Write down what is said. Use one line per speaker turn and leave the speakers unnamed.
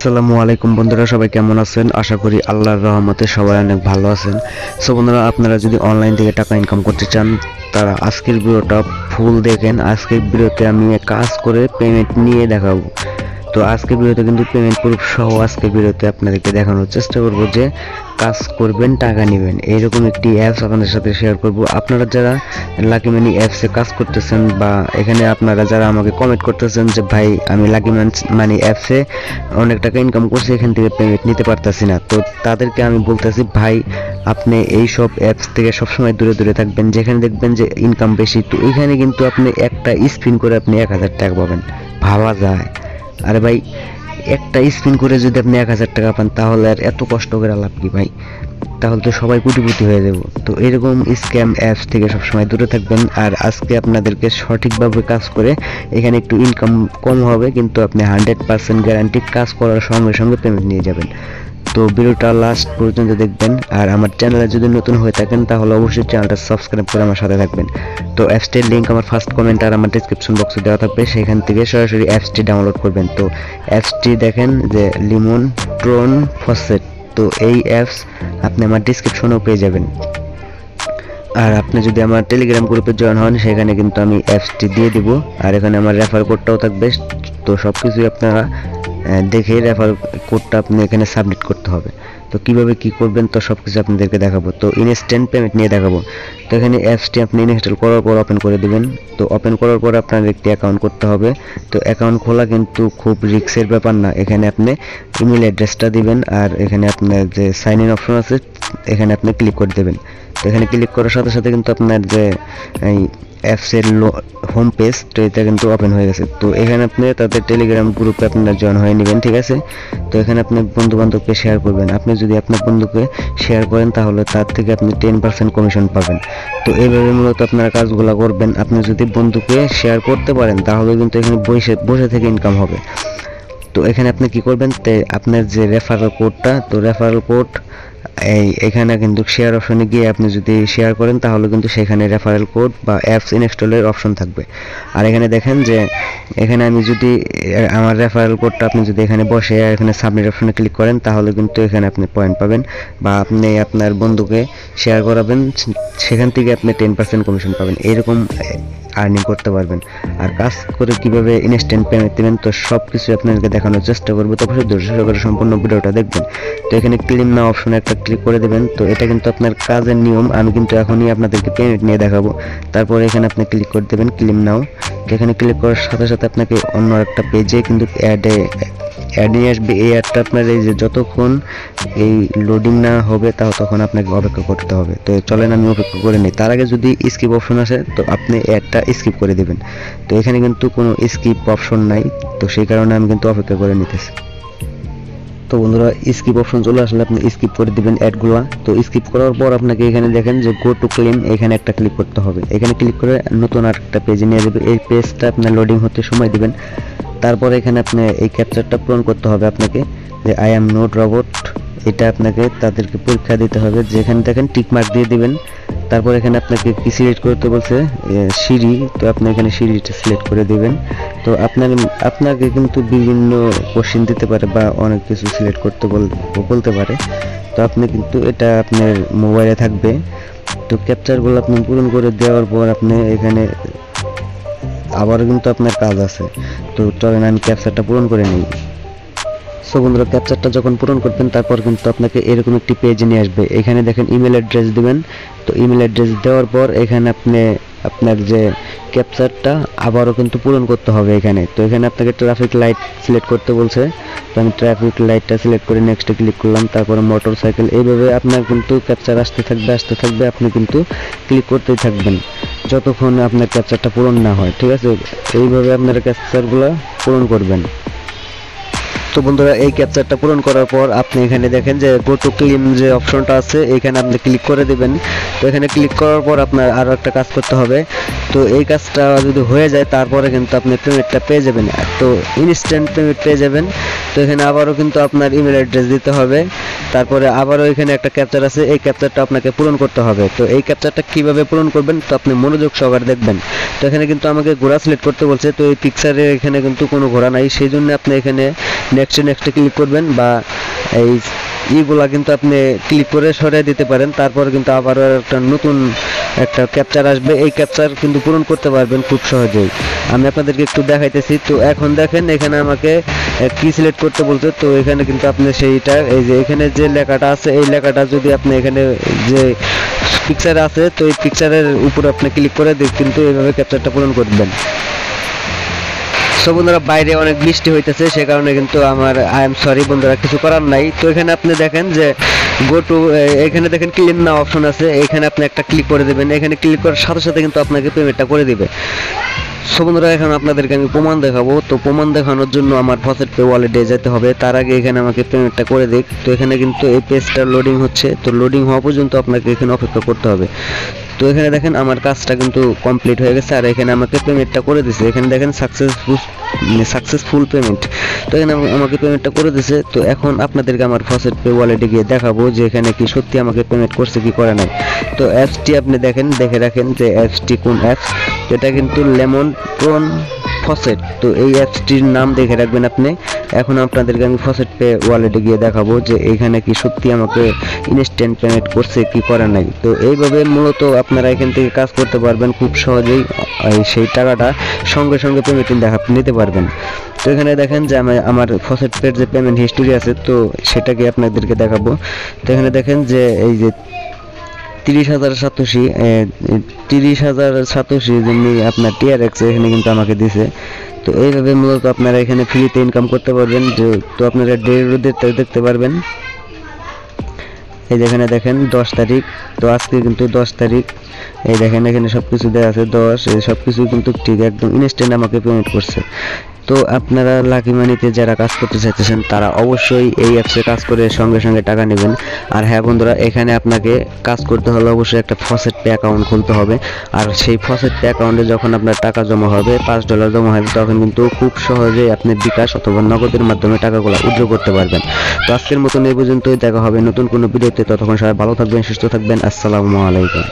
আসসালামু আলাইকুম বন্ধুরা, সবাই কেমন আছেন? আশা করি আল্লাহর রহমতে সবাই অনেক ভালো আছেন। সো বন্ধুরা, আপনারা যদি অনলাইন থেকে টাকা ইনকাম করতে চান তারা আজকের ভিডিওটা ফুল দেখেন। আজকের ভিডিওতে আমি কাজ করে পেমেন্ট নিয়ে দেখাবো। তো আজকের ভিডিওতে কিন্তু পেমেন্ট প্রুফ সহ আজকের ভিডিওতে আপনাদেরকে দেখানোর চেষ্টা করব যে কাজ করবেন টাকা নেবেন, এইরকম একটি অ্যাপস আপনাদের সাথে শেয়ার করব। আপনারা যারা লাকি মানি অ্যাপসে কাজ করতেছেন বা এখানে আপনারা যারা আমাকে কমেন্ট করতেছেন যে ভাই আমি লাকি মানি অ্যাপসে অনেক টাকা ইনকাম করছি, এখান থেকে পেমেন্ট নিতে পারতেছি না, তো তাদেরকে আমি বলতেছি ভাই আপনি এই সব অ্যাপস থেকে সবসময় দূরে দূরে থাকবেন। যেখানে দেখবেন যে ইনকাম বেশি, তো এখানে কিন্তু আপনি একটা স্পিন করে আপনি 1000 টাকা পাবেন। ভাবা যায়? আরে ভাই, একটা স্পিন করে যদি আপনি 1000 টাকা পান তাহলে আর এত কষ্ট করে লাভ কি ভাই? তাহলে তো সবাই কোটিপতি হয়ে যাব। তো এরকম স্ক্যাম অ্যাপস থেকে সবসময় দূরে থাকবেন। আর আজকে আপনাদেরকে সঠিকভাবে কাজ করে এখানে একটু ইনকাম কম হবে, কিন্তু আপনি 100% গ্যারান্টি কাজ করার সঙ্গে সঙ্গে পেমেন্ট নিয়ে যাবেন। তো ভিডিওটা লাস্ট পর্যন্ত দেখবেন। আর আমার চ্যানেলে যদি নতুন হয়ে থাকেন তাহলে অবশ্যই চ্যানেলটা সাবস্ক্রাইব করে আমার সাথে থাকবেন। তো অ্যাপসটির লিঙ্ক আমার ফার্স্ট কমেন্ট আর আমার ডেসক্রিপশন বক্সে দেওয়া থাকবে, সেখান থেকে সরাসরি অ্যাপসটি ডাউনলোড করবেন। তো অ্যাপসটি দেখেন যে লিমন ট্রন ফসেট। তো এই অ্যাপস আপনি আমার ডেসক্রিপশনেও পেয়ে যাবেন। আর আপনি যদি আমার টেলিগ্রাম গ্রুপে জয়েন হন সেখানে কিন্তু আমি অ্যাপসটি দিয়ে দিব, আর এখানে আমার রেফার কোডটাও থাকবে। তো সব কিছুই আপনারা দেখে রেফার কোডটা আপনি এখানে সাবমিট করতে হবে। তো কিভাবে কি করবেন তো সব কিছু আপনাদেরকে দেখাবো। তো ইনস্ট্যান্ট পেমেন্ট নিয়ে দেখাবো। তো এখানে অ্যাপসটি আপনি ইনস্টল করার পর ওপেন করে দিবেন। তো ওপেন করার পর আপনার একটি অ্যাকাউন্ট করতে হবে। তো অ্যাকাউন্ট খোলা কিন্তু খুব রিস্কের ব্যাপার না। এখানে আপনি ইমেল অ্যাড্রেসটা দিবেন, আর এখানে আপনার যে সাইন ইন অপশন আছে এখানে আপনি ক্লিক করে দেবেন। তো এখানে ক্লিক করার সাথে সাথে কিন্তু আপনার যে এই অ্যাপসের হোম পেজ, তো এটা কিন্তু ওপেন হয়ে গেছে। তো এখানে আপনি তাদের টেলিগ্রাম গ্রুপে আপনারা জয়েন হয়ে নেবেন, ঠিক আছে? তো এখানে আপনি বন্ধু বান্ধবকে শেয়ার করবেন। আপনি যদি আপনার বন্ধুকে শেয়ার করেন তাহলে তার থেকে আপনি 10% কমিশন পাবেন। তো এইভাবে মূলত আপনারা কাজগুলো করবেন। আপনি যদি বন্ধুকে শেয়ার করতে পারেন তাহলে কিন্তু এখানে বসে থেকে ইনকাম হবে। তো এখানে আপনি কি করবেন, আপনার যে রেফারেল কোডটা, তো রেফারেল কোড এখানে কিন্তু শেয়ার অপশনে গিয়ে আপনি যদি শেয়ার করেন তাহলে কিন্তু সেখানে রেফারেল কোড বা অ্যাপস ইনস্টলের অপশন থাকবে। আর এখানে দেখেন যে এখানে আমি যদি আমার রেফারেল কোডটা আপনি যদি এখানে বসে এখানে সাবমিট অপশনে ক্লিক করেন তাহলে কিন্তু এখানে আপনি পয়েন্ট পাবেন, বা আপনি আপনার বন্ধুকে শেয়ার করাবেন, সেখান থেকে আপনি 10% কমিশন পাবেন। এরকম আর্নিং করতে পারবেন। আর কাজ করে কিভাবে ইনস্ট্যান্ট পেমেন্ট দেবেন তো সব কিছু আপনাদেরকে দেখানোর চেষ্টা করবো। তো অবশ্যই ধৈর্য সহকারে সম্পূর্ণ ভিডিওটা দেখবেন। তো এখানে ক্লেম নাও অপশনে একটা ক্লিক করে দেবেন। তো এটা কিন্তু আপনার কাজের নিয়ম, আমি কিন্তু এখনই আপনাদেরকে পেমেন্ট নিয়ে দেখাবো। তারপরে এখানে আপনি ক্লিক করে দেবেন ক্লেম নাও। এখানে ক্লিক করার সাথে সাথে আপনাকে অন্য একটা পেজে কিন্তু অ্যাড নিয়ে আসবে। এই অ্যাডটা আপনার এই যে যতক্ষণ এই লোডিং না হবে তখন আপনাকে অপেক্ষা করতে হবে। তো চলেন আমি অপেক্ষা করে নিই। তার আগে যদি স্কিপ অপশন আসে তো আপনি অ্যাডটা স্কিপ করে দেবেন। তো এখানে কিন্তু কোনো স্কিপ অপশন নাই, তো সেই কারণে আমি কিন্তু অপেক্ষা করে নিতেছি। তো বন্ধুরা, স্কিপ অপশন চলে আসলে আপনি স্কিপ করে দিবেন অ্যাডগুলো। তো স্কিপ করার পর আপনাকে এখানে দেখেন যে গো টু ক্লেম, এখানে একটা ক্লিক করতে হবে। এখানে ক্লিক করে নতুন আরেকটা পেজে নিয়ে যাবে। এই পেজটা আপনার লোডিং হতে সময় দিবেন। তারপরে এখানে আপনি এই ক্যাপচারটা পূরণ করতে হবে আপনাকে, যে আই অ্যাম নট রোবট। এটা আপনাকে তাদেরকে পরীক্ষা দিতে হবে, যেখানে দেখেন টিক মার্ক দিয়ে দিবেন। তারপর এখানে আপনাকে কি সিলেক্ট করতে বলছে, সিঁড়ি। তো আপনি এখানে সিঁড়িটা সিলেক্ট করে দিবেন। তো আপনাকে কিন্তু বিভিন্ন কোশ্চেন দিতে পারে বা অনেক কিছু সিলেক্ট করতে বলতে পারে। তো আপনি কিন্তু এটা আপনার মোবাইলে থাকবে। তো ক্যাপচারগুলো আপনি পূরণ করে দেওয়ার পর আপনি এখানে আবারও কিন্তু আপনার কাজ আছে। তো চলেন আমি ক্যাপচারটা পূরণ করে নিই। সো বন্ধুরা, ক্যাপচারটা যখন পূরণ করবেন তারপর কিন্তু আপনাকে এরকম একটি পেজে নিয়ে আসবে। এখানে দেখেন ইমেল অ্যাড্রেস দিবেন। তো ইমেল অ্যাড্রেস দেওয়ার পর এখানে আপনি আপনার যে ক্যাপচারটা আবারও কিন্তু পূরণ করতে হবে এখানে। তো এখানে আপনাকে ট্রাফিক লাইট সিলেক্ট করতে বলছে। তো আমি ট্রাফিক লাইটটা সিলেক্ট করে নেক্সটে ক্লিক করলাম। তারপরে মোটর সাইকেল। এইভাবে আপনার কিন্তু ক্যাপচার আসতে থাকবে, আপনি কিন্তু ক্লিক করতেই থাকবেন যতক্ষণ আপনার ক্যাপচারটা পূরণ না হয়, ঠিক আছে? এইভাবে আপনারা ক্যাপচারগুলো পূরণ করবেন। তো বন্ধুরা, এই ক্যাপচারটা পূরণ করার পর আপনি এখানে দেখেন যে গো টু ক্লেম যে অপশনটা আছে এখানে আপনি ক্লিক করে দিবেন। তো এখানে ক্লিক করার পর আপনার আরও একটা কাজ করতে হবে। তো এই কাজটা যদি হয়ে যায় তারপরে কিন্তু আপনি পেমেন্টটা পেয়ে যাবেন। তো ইনস্ট্যান্ট পেমেন্ট পেয়ে যাবেন। তো এখানে আবারও কিন্তু আপনার ইমেল অ্যাড্রেস দিতে হবে। তারপরে আবারও এখানে একটা ক্যাপচার আছে, এই ক্যাপচারটা আপনাকে পূরণ করতে হবে। তো এই ক্যাপচারটা কিভাবে পূরণ করবেন তো আপনি মনোযোগ সহকারে দেখবেন। তো এখানে কিন্তু আমাকে ঘোড়া সিলেক্ট করতে বলছে। তো এই পিকচারে এখানে কিন্তু কোনো ঘোড়া নাই, সেই জন্য আপনি এখানে নেক্সটে ক্লিক করবেন, বা এই এইগুলা কিন্তু আপনি ক্লিক করে সরিয়ে দিতে পারেন। তারপর কিন্তু আবারও একটা নতুন একটা ক্যাপচার আসবে, এই ক্যাপচার কিন্তু পূরণ করতে পারবেন খুব সহজেই। আমি আপনাদেরকে একটু দেখাইতেছি। তো এখন দেখেন এখানে আমাকে কি সিলেক্ট করতে বলছে। তো এখানে কিন্তু আপনি সেইটা, এই যে এখানে যে লেখাটা আছে এই লেখাটা যদি আপনি এখানে যে পিকচার আছে, তো এই পিকচারের উপর আপনি ক্লিক করে কিন্তু এইভাবে ক্যাপচারটা পূরণ করবেন। সো বন্ধুরা, বাইরে অনেক বৃষ্টি হইতেছে, সে কারণে কিন্তু আমার আই এম সরি বন্ধুরা, কিছু করার নাই। তো এখানে আপনি দেখেন যে গো টু, এখানে দেখেন ক্লেম নাও অপশন আছে, এখানে আপনি একটা ক্লিক করে দেবেন। এখানে ক্লিক করার সাথে সাথে কিন্তু আপনাকে পেমেন্টটা করে দিবে। সো বন্ধুরা, এখন আপনাদেরকে আমি প্রমাণ দেখাবো। তো প্রমাণ দেখানোর জন্য আমার ফসেট পে ওয়ালেটে যেতে হবে। তার আগে এখানে আমাকে পেমেন্টটা করে দিক। তো এখানে কিন্তু এই পেজটা লোডিং হচ্ছে, তো লোডিং হওয়া পর্যন্ত আপনাকে এখানে অপেক্ষা করতে হবে। তো এখানে দেখেন আমার কাজটা কিন্তু কমপ্লিট হয়ে গেছে, আর এখানে আমাকে পেমেন্টটা করে দিছে। এখানে দেখেন সাকসেসফুল পেমেন্ট। তো এখানে আমাকে পেমেন্টটা করে দিছে। তো এখন আপনাদেরকে আমার ফসেট পে ওয়ালেটে গিয়ে দেখাবো যে এখানে কি সত্যি আমাকে পেমেন্ট করছে কি করে নাই। তো অ্যাপসটি আপনি দেখে রাখেন যে অ্যাপসটি কোন অ্যাপস। এটা কিন্তু লেমন প্রন ফসেট। তো এই অ্যাপসটির নাম দেখে রাখবেন আপনি। এখন আপনাদেরকে আমি ফসেট পে ওয়ালেটে গিয়ে দেখাবো যে এখানে কি সত্যি আমাকে ইনস্ট্যান্ট পেমেন্ট করছে কি করে নাই। তো এইভাবে মূলত আপনারা এখান থেকে কাজ করতে পারবেন খুব সহজেই, সেই টাকাটা সঙ্গে সঙ্গে পেমেন্ট নিতে পারবেন। তো এখানে দেখেন যে আমার ফসেট পের যে পেমেন্ট হিস্টোরি আছে, তো সেটাকে আপনাদেরকে দেখাবো। তো এখানে দেখেন যে এই যে 30,000 সাতোশি যেমনি আপনার TRX এখানে কিন্তু আমাকে দিছে। তো এইভাবে মূলত আপনারা এখানে ফ্রিতে ইনকাম করতে পারবেন। তো আপনারা দেখতে পারবেন। এই যেখানে দেখেন 10 তারিখ, তো আজকে কিন্তু 10 তারিখ। এই দেখেন এখানে সবকিছু দেওয়া আছে 10, এই সবকিছু কিন্তু ঠিক একদম ইনস্ট্যান্ট আমাকে পেমেন্ট করছে। তো আপনারা লাকি মানিতে যারা কাজ করতে চাইতেছেন তারা অবশ্যই এই অ্যাপসে কাজ করে সঙ্গে সঙ্গে টাকা নেবেন। আর হ্যাঁ বন্ধুরা, এখানে আপনাকে কাজ করতে হলে অবশ্যই একটা ফসেট পে অ্যাকাউন্ট খুলতে হবে। আর সেই ফসেট পে অ্যাকাউন্টে যখন আপনার টাকা জমা হবে, $5 জমা হবে, তখন কিন্তু খুব সহজেই আপনি বিকাশ অথবা নগদের মাধ্যমে টাকাগুলো উইথড্র করতে পারবেন। তো আজকের মতন এই পর্যন্তই, দেখা হবে নতুন কোনো ভিডিওতে। ততক্ষণ সবাই ভালো থাকবেন, সুস্থ থাকবেন। আসসালামু আলাইকুম।